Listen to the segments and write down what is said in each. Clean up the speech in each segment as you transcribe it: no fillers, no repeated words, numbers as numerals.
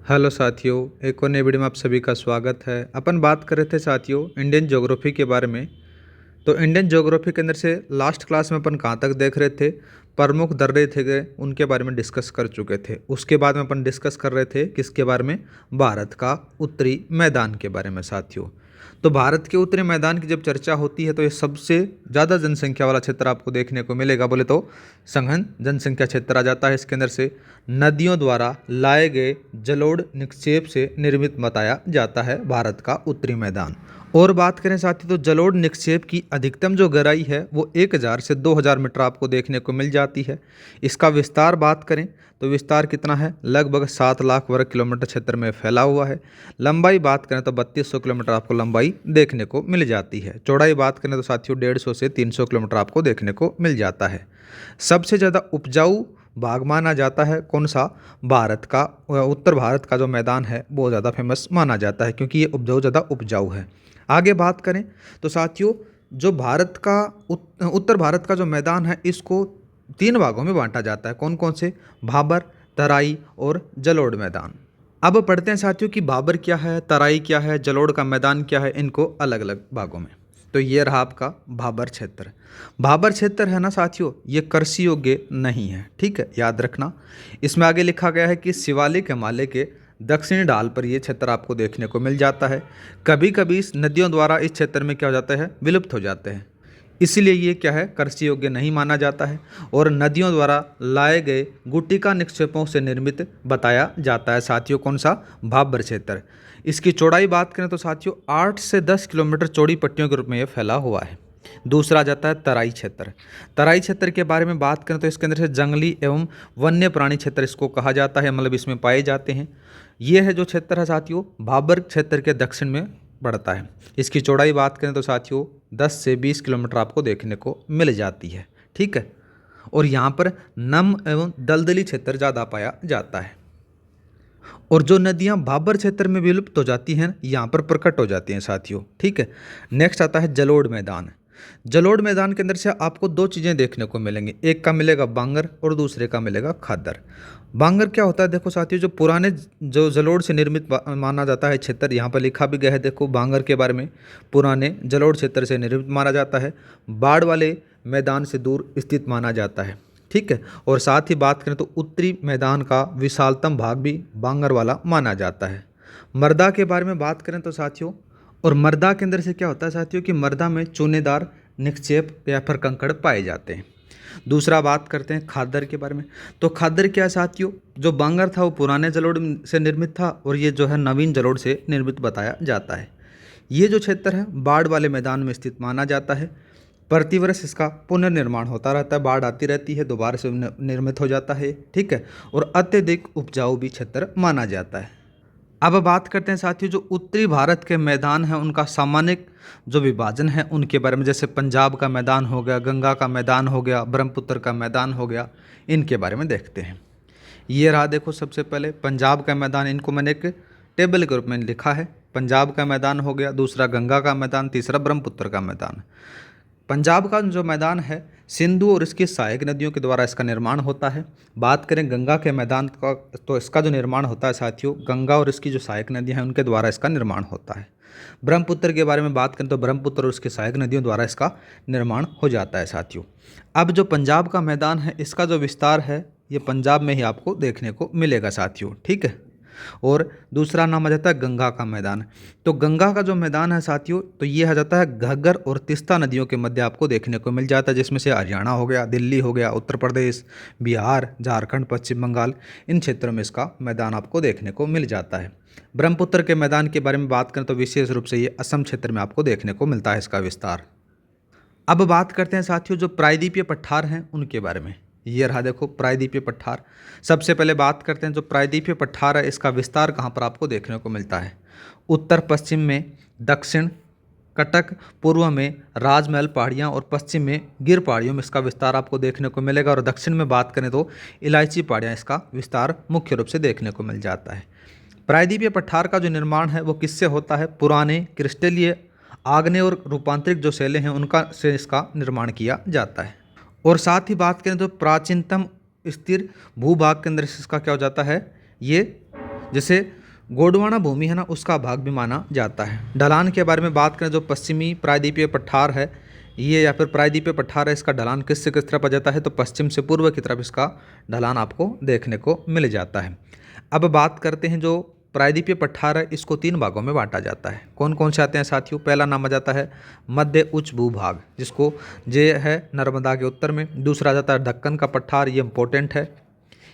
Hello साथियों, एक और नई वीडियो में आप सभी का स्वागत है। अपन बात कर रहे थे साथियों इंडियन ज्योग्राफी के बारे में। तो इंडियन ज्योग्राफी के अंदर से लास्ट क्लास में अपन कहाँ तक देख रहे थे, प्रमुख दर्रे थे गए उनके बारे में डिस्कस कर चुके थे। उसके बाद में अपन डिस्कस कर रहे थे किसके बारे में, भारत का उत्तरी मैदान के बारे में साथियों। तो भारत के उत्तरी मैदान की जब चर्चा होती है तो ये सबसे ज़्यादा जनसंख्या वाला क्षेत्र आपको देखने को मिलेगा। बोले तो सघन जनसंख्या क्षेत्र आ जाता है। इसके अंदर से नदियों द्वारा लाए गए जलोढ़ निक्षेप से निर्मित बताया जाता है भारत का उत्तरी मैदान। और बात करें साथी तो जलोढ़ निक्षेप की अधिकतम जो गहराई है वो 1000 से 2000 मीटर आपको देखने को मिल जाती है। इसका विस्तार बात करें तो विस्तार कितना है, लगभग 7 लाख वर्ग किलोमीटर क्षेत्र में फैला हुआ है। लंबाई बात करें तो 3200 किलोमीटर आपको लंबाई देखने को मिल जाती है। चौड़ाई बात करें तो साथियों 150 से 300 किलोमीटर आपको देखने को मिल जाता है। सबसे ज़्यादा उपजाऊ भाग माना जाता है कौन सा, भारत का उत्तर भारत का जो मैदान है वो ज़्यादा फेमस माना जाता है क्योंकि ये ज़्यादा उपजाऊ है। आगे बात करें तो साथियों जो भारत का उत्तर भारत का जो मैदान है इसको 3 भागों में बांटा जाता है। कौन कौन से, भाबर, तराई और जलोढ़ मैदान। अब पढ़ते हैं साथियों कि भाबर क्या है, तराई क्या है, जलोढ़ का मैदान क्या है, इनको अलग अलग भागों में। तो ये रहा आपका भाबर क्षेत्र। भाबर क्षेत्र है ना साथियों, ये कृषि योग्य नहीं है, ठीक है, याद रखना। इसमें आगे लिखा गया है कि शिवालिक हिमालय के दक्षिणी ढाल पर यह क्षेत्र आपको देखने को मिल जाता है। कभी कभी इस नदियों द्वारा इस क्षेत्र में क्या हो जाता है, विलुप्त हो जाते हैं, इसलिए ये क्या है, कृषि योग्य नहीं माना जाता है। और नदियों द्वारा लाए गए गुटिका निक्षेपों से निर्मित बताया जाता है साथियों कौन सा, भाबर क्षेत्र। इसकी चौड़ाई बात करें तो साथियों 8 से 10 किलोमीटर चौड़ी पट्टियों के रूप में ये फैला हुआ है। दूसरा जाता है तराई क्षेत्र। तराई क्षेत्र के बारे में बात करें तो इसके अंदर से जंगली एवं वन्य प्राणी क्षेत्र इसको कहा जाता है, मतलब इसमें पाए जाते हैं। ये है जो क्षेत्र है साथियों भाबर क्षेत्र के दक्षिण में बढ़ता है। इसकी चौड़ाई बात करें तो साथियों 10 से 20 किलोमीटर आपको देखने को मिल जाती है, ठीक है। और यहाँ पर नम एवं दलदली क्षेत्र ज़्यादा पाया जाता है। और जो नदियाँ भाबर क्षेत्र में विलुप्त हो जाती हैं यहाँ पर प्रकट हो जाती हैं साथियों, ठीक है। नेक्स्ट आता है जलोढ़ मैदान। जलोढ़ मैदान के अंदर से आपको 2 चीज़ें देखने को मिलेंगी, एक का मिलेगा बांगर और दूसरे का मिलेगा खादर। बांगर क्या होता है, देखो साथियों जो पुराने जो जलोढ़ से निर्मित माना जाता है क्षेत्र, यहाँ पर लिखा भी गया है, देखो बांगर के बारे में, पुराने जलोढ़ क्षेत्र से निर्मित माना जाता है, बाढ़ वाले मैदान से दूर स्थित माना जाता है, ठीक है। और साथ ही बात करें तो उत्तरी मैदान का विशालतम भाग भी बांगर वाला माना जाता है। मर्दा के बारे में बात करें तो साथियों, और मर्दा के अंदर से क्या होता है साथियों कि मर्दा में चूनेदार निक्षेप या फिर कंकड़ पाए जाते हैं। दूसरा बात करते हैं खादर के बारे में। तो खादर क्या है साथियों, जो बांगर था वो पुराने जलोढ़ से निर्मित था और ये जो है नवीन जलोढ़ से निर्मित बताया जाता है। ये जो क्षेत्र है बाढ़ वाले मैदान में स्थित माना जाता है। प्रतिवर्ष इसका पुनर्निर्माण होता रहता है, बाढ़ आती रहती है, दोबारा से निर्मित हो जाता है, ठीक है। और अत्यधिक उपजाऊ भी क्षेत्र माना जाता है। अब बात करते हैं साथियों जो उत्तरी भारत के मैदान हैं उनका सामान्य जो विभाजन है उनके बारे में। जैसे पंजाब का मैदान हो गया, गंगा का मैदान हो गया, ब्रह्मपुत्र का मैदान हो गया, इनके बारे में देखते हैं। ये रहा देखो सबसे पहले पंजाब का मैदान, इनको मैंने एक टेबल के रूप में लिखा है। पंजाब का मैदान हो गया, दूसरा गंगा का मैदान, तीसरा ब्रह्मपुत्र का मैदान। पंजाब का जो मैदान है सिंधु और इसकी सहायक नदियों के द्वारा इसका निर्माण होता है। बात करें गंगा के मैदान का तो इसका जो निर्माण होता है साथियों गंगा और इसकी जो सहायक नदियां हैं उनके द्वारा इसका निर्माण होता है। ब्रह्मपुत्र के बारे में बात करें तो ब्रह्मपुत्र और उसकी सहायक नदियों द्वारा इसका निर्माण हो जाता है साथियों। अब जो पंजाब का मैदान है इसका जो विस्तार है ये पंजाब में ही आपको देखने को मिलेगा साथियों, ठीक है। और दूसरा नाम आ जाता है गंगा का मैदान। तो गंगा का जो मैदान है साथियों तो ये आ जाता है घग्गर और तिस्ता नदियों के मध्य आपको देखने को मिल जाता है, जिसमें से हरियाणा हो गया, दिल्ली हो गया, उत्तर प्रदेश, बिहार, झारखंड, पश्चिम बंगाल, इन क्षेत्रों में इसका मैदान आपको देखने को मिल जाता है। ब्रह्मपुत्र के मैदान के बारे में बात करें तो विशेष रूप से ये असम क्षेत्र में आपको देखने को मिलता है इसका विस्तार। अब बात करते हैं साथियों जो प्रायद्वीपीय पठार हैं उनके बारे में। ये रहा देखो प्रायद्वीपीय पठार। सबसे पहले बात करते हैं जो प्रायद्वीपीय पठार है इसका विस्तार कहाँ पर आपको देखने को मिलता है। उत्तर पश्चिम में दक्षिण कटक, पूर्व में राजमहल पहाड़ियाँ और पश्चिम में गिर पहाड़ियों में इसका विस्तार आपको देखने को मिलेगा। और दक्षिण में बात करें तो इलायची पहाड़ियाँ इसका विस्तार मुख्य रूप से देखने को मिल जाता है। प्रायद्वीपीय पठार का जो निर्माण है वो किससे होता है, पुराने क्रिस्टलीय आग्नेय और रूपांतरिक जो शैलें हैं उनका से इसका निर्माण किया जाता है। और साथ ही बात करें तो प्राचीनतम स्थिर भूभाग के अंदर इसका क्या हो जाता है, ये जिसे गोंडवाना भूमि है ना उसका भाग भी माना जाता है। ढलान के बारे में बात करें, जो पश्चिमी प्रायद्वीपीय पठार है ये या फिर प्रायद्वीपीय पठार है, इसका ढलान किस से किस तरफ आ जाता है, तो पश्चिम से पूर्व की तरफ इसका ढलान आपको देखने को मिल जाता है। अब बात करते हैं, जो प्रायद्वीपीय पठार है इसको 3 भागों में बांटा जाता है। कौन कौन से आते हैं साथियों? पहला नाम आ जाता है मध्य उच्च भूभाग, जिसको ये है नर्मदा के उत्तर में। दूसरा आ जाता है दक्कन का पठार, ये इंपॉर्टेंट है,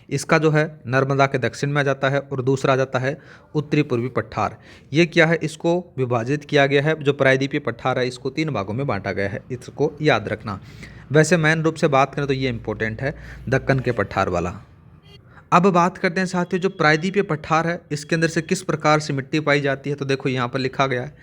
इसका जो है नर्मदा के दक्षिण में आ जाता है। और दूसरा आ जाता है उत्तरी पूर्वी पठार। ये क्या है, इसको विभाजित किया गया है, जो प्रायद्वीपीय पठार है इसको 3 भागों में बांटा गया है, इसको याद रखना। वैसे मेन रूप से बात करें तो ये इंपॉर्टेंट है, दक्कन के पठार वाला। अब बात करते हैं साथियों, जो प्रायद्वीपीय पठार है इसके अंदर से किस प्रकार से मिट्टी पाई जाती है, तो देखो यहाँ पर लिखा गया है,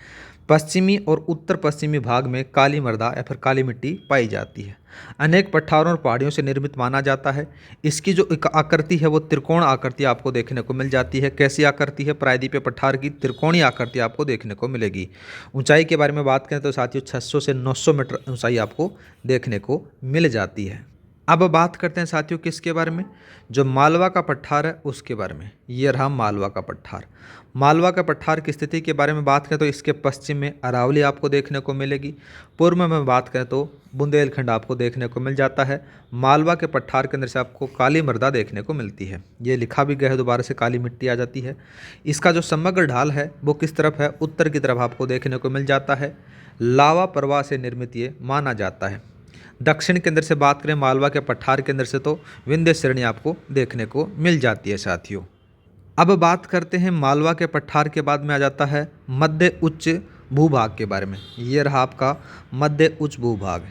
पश्चिमी और उत्तर पश्चिमी भाग में काली मृदा या फिर काली मिट्टी पाई जाती है। अनेक पठारों और पहाड़ियों से निर्मित माना जाता है। इसकी जो एक आकृति है वो त्रिकोण आकृति आपको देखने को मिल जाती है। कैसी आकृति है? प्रायद्वीपीय पठार की त्रिकोणीय आकृति आपको देखने को मिलेगी। ऊंचाई के बारे में बात करें तो साथियों 600 से 900 मीटर ऊंचाई आपको देखने को मिल जाती है। अब बात करते हैं साथियों किसके बारे में, जो मालवा का पठार है उसके बारे में। ये रहा मालवा का पठार। मालवा का पठार की स्थिति के बारे में बात करें तो इसके पश्चिम में अरावली आपको देखने को मिलेगी। पूर्व में बात करें तो बुंदेलखंड आपको देखने को मिल जाता है। मालवा के पठार के अंदर से आपको काली मृदा देखने को मिलती है। ये लिखा भी गया है, दोबारा से काली मिट्टी आ जाती है। इसका जो समग्र ढाल है वो किस तरफ है? उत्तर की तरफ आपको देखने को मिल जाता है। लावा प्रवाह से निर्मित ये माना जाता है। दक्षिण के अंदर से बात करें मालवा के पठार के अंदर से तो विंध्य श्रेणी आपको देखने को मिल जाती है साथियों। अब बात करते हैं मालवा के पठार के बाद में आ जाता है मध्य उच्च भूभाग के बारे में। ये रहा आपका मध्य उच्च भूभाग।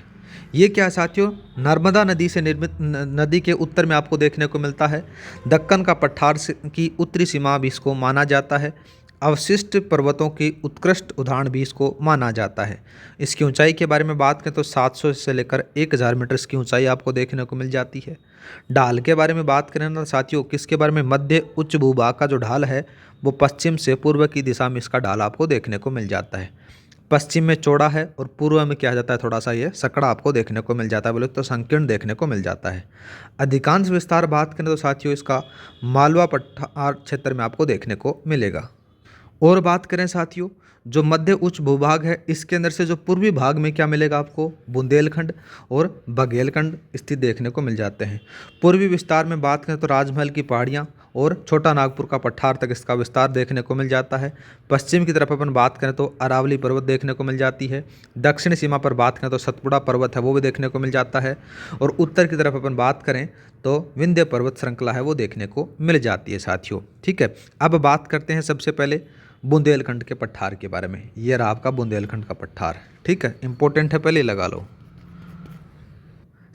ये क्या है साथियों? नर्मदा नदी से निर्मित नदी के उत्तर में आपको देखने को मिलता है। दक्कन का पठार की उत्तरी सीमा भी इसको माना जाता है। अवशिष्ट पर्वतों की उत्कृष्ट उदाहरण भी इसको माना जाता है। इसकी ऊंचाई के बारे में बात करें तो 700 से लेकर 1000 मीटर इसकी ऊंचाई आपको देखने को मिल जाती है। ढाल के बारे में बात करें ना साथियों, किसके बारे में? मध्य उच्च भूभाग का जो ढाल है वो पश्चिम से पूर्व की दिशा में इसका ढाल आपको देखने को मिल जाता है। पश्चिम में चौड़ा है और पूर्व में क्या जाता है, थोड़ा सा ये सकड़ा आपको देखने को मिल जाता है, बोले तो संकीर्ण देखने को मिल जाता है। अधिकांश विस्तार बात करें तो साथियों इसका मालवा पठार क्षेत्र में आपको देखने को मिलेगा। और बात करें साथियों, जो मध्य उच्च भूभाग है इसके अंदर से जो पूर्वी भाग में क्या मिलेगा आपको? बुंदेलखंड और बघेलखंड स्थित देखने को मिल जाते हैं। पूर्वी विस्तार में बात करें तो राजमहल की पहाड़ियाँ और छोटा नागपुर का पठार तक इसका विस्तार देखने को मिल जाता है। पश्चिम की तरफ अपन बात करें तो अरावली पर्वत देखने को मिल जाती है। दक्षिण सीमा पर बात करें तो सतपुड़ा पर्वत है वो भी देखने को मिल जाता है। और उत्तर की तरफ अपन बात करें तो विंध्य पर्वत श्रृंखला है वो देखने को मिल जाती है साथियों। ठीक है, अब बात करते हैं सबसे पहले बुंदेलखंड के पठार के बारे में। ये रहा आपका बुंदेलखंड का पठार। ठीक है, इंपॉर्टेंट है, पहले लगा लो।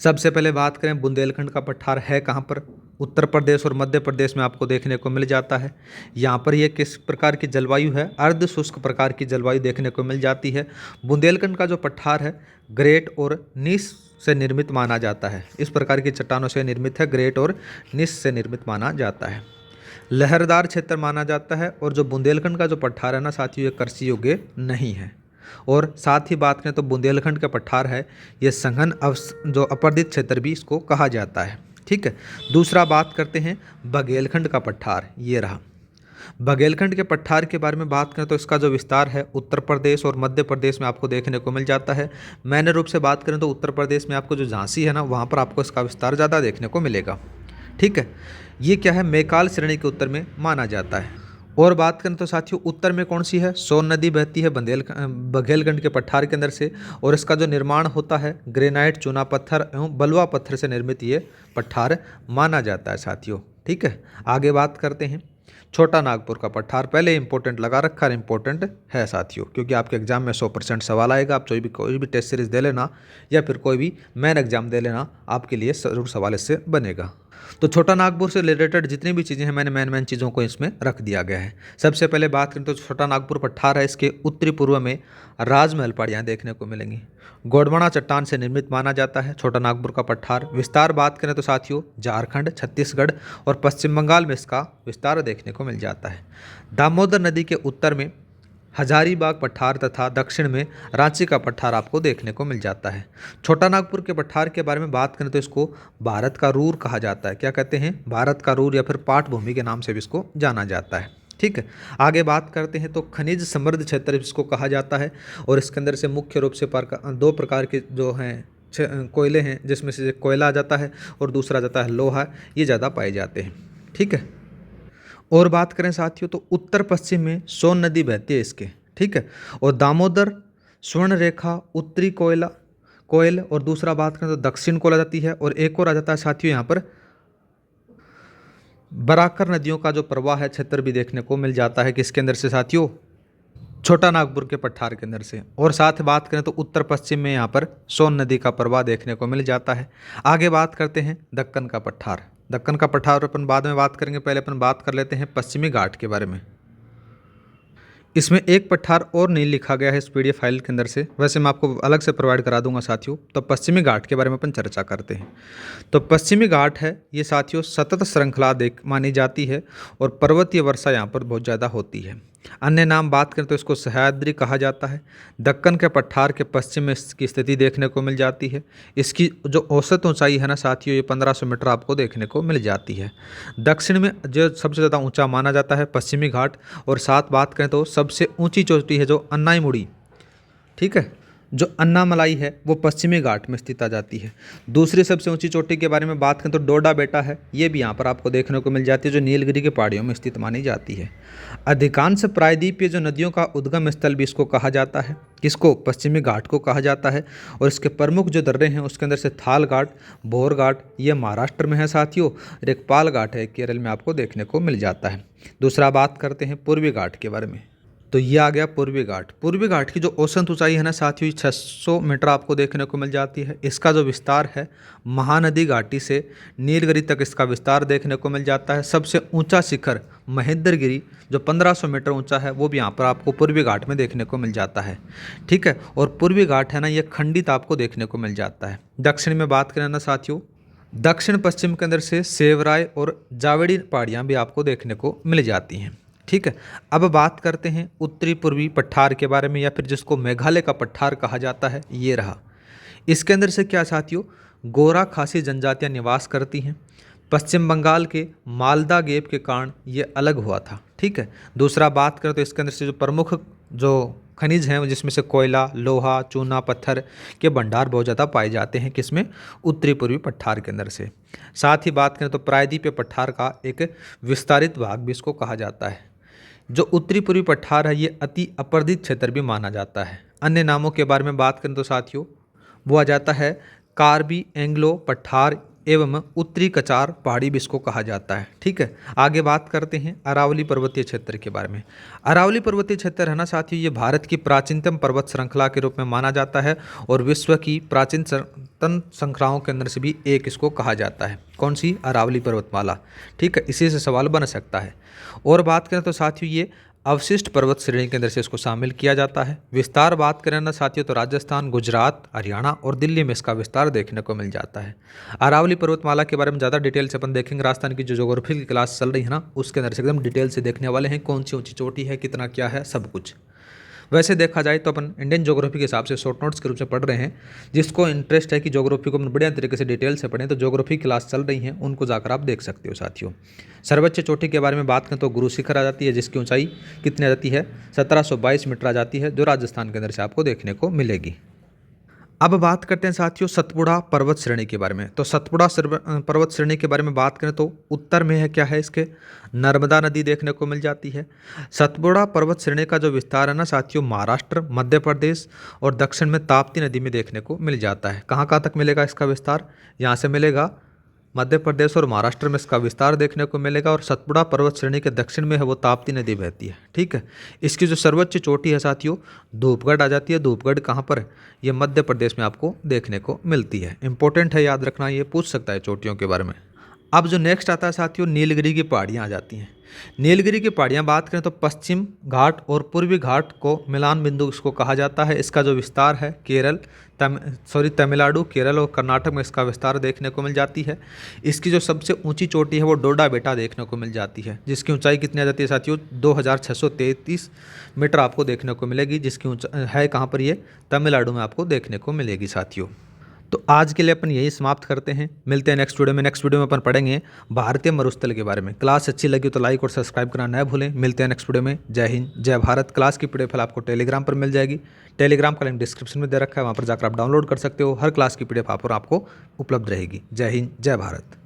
सबसे पहले बात करें बुंदेलखंड का पठार है कहाँ पर? उत्तर प्रदेश और मध्य प्रदेश में आपको देखने को मिल जाता है। यहाँ पर ये किस प्रकार की जलवायु है? अर्ध शुष्क प्रकार की जलवायु देखने को मिल जाती है। बुंदेलखंड का जो पठार है ग्रेट और नीस से निर्मित माना जाता है। इस प्रकार की चट्टानों से निर्मित है, ग्रेट और नीस से निर्मित माना जाता है। लहरदार क्षेत्र माना जाता है। और जो बुंदेलखंड का जो पठार है ना साथियों, ये कृषि योग्य नहीं है। और साथ ही बात करें तो बुंदेलखंड का पठार है ये सघन जो अपर्दित क्षेत्र भी इसको कहा जाता है। ठीक है, दूसरा बात करते हैं बघेलखंड का पठार। ये रहा बघेलखंड के पठार के बारे में बात करें तो इसका जो विस्तार है उत्तर प्रदेश और मध्य प्रदेश में आपको देखने को मिल जाता है। मैंने रूप से बात करें तो उत्तर प्रदेश में आपको जो झांसी है ना वहाँ पर आपको इसका विस्तार ज़्यादा देखने को मिलेगा। ठीक है, ये क्या है? मैकाल श्रेणी के उत्तर में माना जाता है। और बात करें तो साथियों उत्तर में कौन सी है? सोन नदी बहती है बघेलखंड के पठार के अंदर से। और इसका जो निर्माण होता है ग्रेनाइट, चूना पत्थर एवं बलुआ पत्थर से निर्मित ये पठार माना जाता है साथियों। ठीक है, आगे बात करते हैं छोटा नागपुर का पठार। पहले इंपॉर्टेंट लगा रखा है, इंपॉर्टेंट है साथियों, क्योंकि आपके एग्जाम में 100% सवाल आएगा। आप कोई भी टेस्ट सीरीज दे लेना या फिर कोई भी मेन एग्जाम दे लेना, आपके लिए जरूर सवाल इससे बनेगा। तो छोटा नागपुर से रिलेटेड जितनी भी चीज़ें हैं मैंने मेन चीज़ों को इसमें रख दिया गया है। सबसे पहले बात करें तो छोटा नागपुर पठार है, इसके उत्तरी पूर्व में राजमहल पहाड़ियाँ देखने को मिलेंगी। गोंडवाना चट्टान से निर्मित माना जाता है छोटा नागपुर का पठार। विस्तार बात करें तो साथियों झारखंड, छत्तीसगढ़ और पश्चिम बंगाल में इसका विस्तार देखने को मिल जाता है। दामोदर नदी के उत्तर में हजारीबाग पठार तथा दक्षिण में रांची का पठार आपको देखने को मिल जाता है। छोटा नागपुर के पठार के बारे में बात करें तो इसको भारत का रूर कहा जाता है। क्या कहते हैं? भारत का रूर या फिर पाटभूमि के नाम से भी इसको जाना जाता है। ठीक है, आगे बात करते हैं तो खनिज समृद्ध क्षेत्र इसको कहा जाता है और इसके अंदर से मुख्य रूप से दो प्रकार के जो हैं कोयले हैं, जिसमें से कोयला आ जाता है और दूसरा आ जाता है लोहा। ये ज़्यादा पाए जाते हैं। ठीक है, और बात करें साथियों तो उत्तर पश्चिम में सोन नदी बहती है इसके। ठीक है, और दामोदर, स्वर्ण रेखा, उत्तरी कोयल और दूसरा बात करें तो दक्षिण कोयल आ जाती है। और एक और आ जाता है साथियों यहाँ पर बराकर नदियों का जो प्रवाह है क्षेत्र भी देखने को मिल जाता है किसके अंदर से साथियों? छोटा नागपुर के पठार के अंदर से। और साथ बात करें तो उत्तर पश्चिम में यहाँ पर सोन नदी का प्रवाह देखने को मिल जाता है। आगे बात करते हैं दक्कन का पठार। दक्कन का पठार अपन बाद में बात करेंगे, पहले अपन बात कर लेते हैं पश्चिमी घाट के बारे में। इसमें एक पठार और नहीं लिखा गया है इस पीडीएफ फाइल के अंदर से, वैसे मैं आपको अलग से प्रोवाइड करा दूंगा साथियों। तो पश्चिमी घाट के बारे में अपन चर्चा करते हैं। तो पश्चिमी घाट है ये साथियों सतत श्रृंखला मानी जाती है और पर्वतीय वर्षा यहाँ पर बहुत ज़्यादा होती है। अन्य नाम बात करें तो इसको सह्याद्री कहा जाता है। दक्कन के पठार के पश्चिम में इसकी स्थिति देखने को मिल जाती है। इसकी जो औसत ऊंचाई है ना साथियों, ये 1500 मीटर आपको देखने को मिल जाती है। दक्षिण में जो सबसे ज़्यादा ऊंचा माना जाता है पश्चिमी घाट। और साथ बात करें तो सबसे ऊंची चोटी है जो अन्नाईमुड़ी, ठीक है, जो अन्नामलाई है वो पश्चिमी घाट में स्थित आ जाती है। दूसरी सबसे ऊंची चोटी के बारे में बात करें तो डोडा बेटा है, ये भी यहाँ पर आपको देखने को मिल जाती है जो नीलगिरी के पहाड़ियों में स्थित मानी जाती है। अधिकांश प्रायद्वीपीय जो नदियों का उद्गम स्थल भी इसको कहा जाता है। किसको? पश्चिमी घाट को कहा जाता है। और इसके प्रमुख जो दर्रे हैं उसके अंदर से थाल घाट, भोर घाट ये महाराष्ट्र में है साथियों, और एक पाल घाट है केरल में आपको देखने को मिल जाता है। दूसरा बात करते हैं पूर्वी घाट के बारे में। तो ये आ गया पूर्वी घाट। पूर्वी घाट की जो औसत ऊंचाई है ना साथियों 600 मीटर आपको देखने को मिल जाती है। इसका जो विस्तार है महानदी घाटी से नीलगिरी तक इसका विस्तार देखने को मिल जाता है। सबसे ऊंचा शिखर महेंद्रगिरी जो 1500 मीटर ऊंचा है वो भी यहाँ पर आपको पूर्वी घाट में देखने को मिल जाता है। ठीक है, और पूर्वी घाट है ना ये खंडित आपको देखने को मिल जाता है। दक्षिण में बात करें ना साथियों, दक्षिण पश्चिम के अंदर से सेवराय और जावेड़ी पहाड़ियाँ भी आपको देखने को मिल जाती हैं। ठीक है, अब बात करते हैं उत्तरी पूर्वी पठार के बारे में, या फिर जिसको मेघालय का पठार कहा जाता है। ये रहा। इसके अंदर से क्या साथियों, गोरा खासी जनजातियां निवास करती हैं। पश्चिम बंगाल के मालदा गेप के कारण ये अलग हुआ था। ठीक है, दूसरा बात करें तो इसके अंदर से जो प्रमुख जो खनिज हैं जिसमें से कोयला, लोहा, चूना, पत्थर के भंडार बहुत ज़्यादा पाए जाते हैं। किसमें? उत्तरी पूर्वी पठार के अंदर से। साथ ही बात करें तो प्रायद्वीपीय पठार का एक विस्तारित भाग भी इसको कहा जाता है। जो उत्तरी पूर्वी पठार है ये अति अपर्दित क्षेत्र भी माना जाता है। अन्य नामों के बारे में बात करें तो साथियों वो आ जाता है कार्बी एंग्लो पठार एवं उत्तरी कचार पहाड़ी भी इसको कहा जाता है। ठीक है, आगे बात करते हैं अरावली पर्वतीय क्षेत्र के बारे में। अरावली पर्वतीय क्षेत्र है ना साथियों ये भारत की प्राचीनतम पर्वत श्रृंखला के रूप में माना जाता है और विश्व की प्राचीन श्रृंखलाओं के अंदर से भी एक इसको कहा जाता है। कौन सी? अरावली पर्वतमाला। ठीक है, इसी से सवाल बन सकता है। और बात करें तो साथियों ये अवशिष्ट पर्वत श्रेणी के अंदर से इसको शामिल किया जाता है। विस्तार बात करें ना साथियों तो राजस्थान, गुजरात, हरियाणा और दिल्ली में इसका विस्तार देखने को मिल जाता है। अरावली पर्वतमाला के बारे में ज़्यादा डिटेल से अपन देखेंगे। राजस्थान की जो ज्योग्राफी की क्लास चल रही है ना उसके अंदर से एकदम डिटेल से देखने वाले हैं, कौन सी ऊंची चोटी है, कितना क्या है, सब कुछ। वैसे देखा जाए तो अपन इंडियन ज्योग्राफी के हिसाब से शॉर्ट नोट्स के रूप से पढ़ रहे हैं। जिसको इंटरेस्ट है कि ज्योग्राफी को अपन बढ़िया तरीके से डिटेल से पढ़ें तो ज्योग्राफी क्लास चल रही हैं, उनको जाकर आप देख सकते हो साथियों। सर्वोच्च चोटी के बारे में बात करें तो गुरु शिखर आ जाती है जिसकी ऊंचाई कितनी आ जाती है? 1722 मीटर आ जाती है, जो राजस्थान के अंदर से आपको देखने को मिलेगी। अब बात करते हैं साथियों सतपुड़ा पर्वत श्रेणी के बारे में। तो सतपुड़ा पर्वत श्रेणी के बारे में बात करें तो उत्तर में है क्या है इसके? नर्मदा नदी देखने को मिल जाती है। सतपुड़ा पर्वत श्रेणी का जो विस्तार है ना साथियों महाराष्ट्र, मध्य प्रदेश और दक्षिण में ताप्ती नदी में देखने को मिल जाता है। कहाँ कहाँ तक मिलेगा इसका विस्तार? यहाँ से मिलेगा मध्य प्रदेश और महाराष्ट्र में इसका विस्तार देखने को मिलेगा। और सतपुड़ा पर्वत श्रेणी के दक्षिण में है वो ताप्ती नदी बहती है। ठीक है, इसकी जो सर्वोच्च चोटी है साथियों धूपगढ़ आ जाती है। धूपगढ़ कहाँ पर है? ये मध्य प्रदेश में आपको देखने को मिलती है। इंपॉर्टेंट है, याद रखना, ये पूछ सकता है चोटियों के बारे में। अब जो नेक्स्ट आता है साथियों, नीलगिरी की पहाड़ियाँ आ जाती हैं। नीलगिरी की पहाड़ियाँ बात करें तो पश्चिम घाट और पूर्वी घाट को मिलान बिंदु इसको कहा जाता है। इसका जो विस्तार है तमिलनाडु, केरल और कर्नाटक में इसका विस्तार देखने को मिल जाती है। इसकी जो सबसे ऊंची चोटी है वो डोडा बेटा देखने को मिल जाती है, जिसकी ऊंचाई कितनी आ जाती है साथियों, 2633 मीटर आपको देखने को मिलेगी, जिसकी ऊंचाई है कहाँ पर, ये तमिलनाडु में आपको देखने को मिलेगी साथियों। तो आज के लिए अपन यही समाप्त करते हैं, मिलते हैं नेक्स्ट वीडियो में। नेक्स्ट वीडियो में अपन पढ़ेंगे भारतीय मरुस्थल के बारे में। क्लास अच्छी लगी तो लाइक और सब्सक्राइब करना न भूलें। मिलते हैं नेक्स्ट वीडियो में। जय हिंद, जय भारत। क्लास की पीडीएफ आपको टेलीग्राम पर मिल जाएगी। टेलीग्राम का लिंक डिस्क्रिप्शन में दे रखा है, वहाँ पर जाकर आप डाउनलोड कर सकते हो। हर क्लास की पीडीएफ आपको उपलब्ध रहेगी। जय हिंद, जय भारत।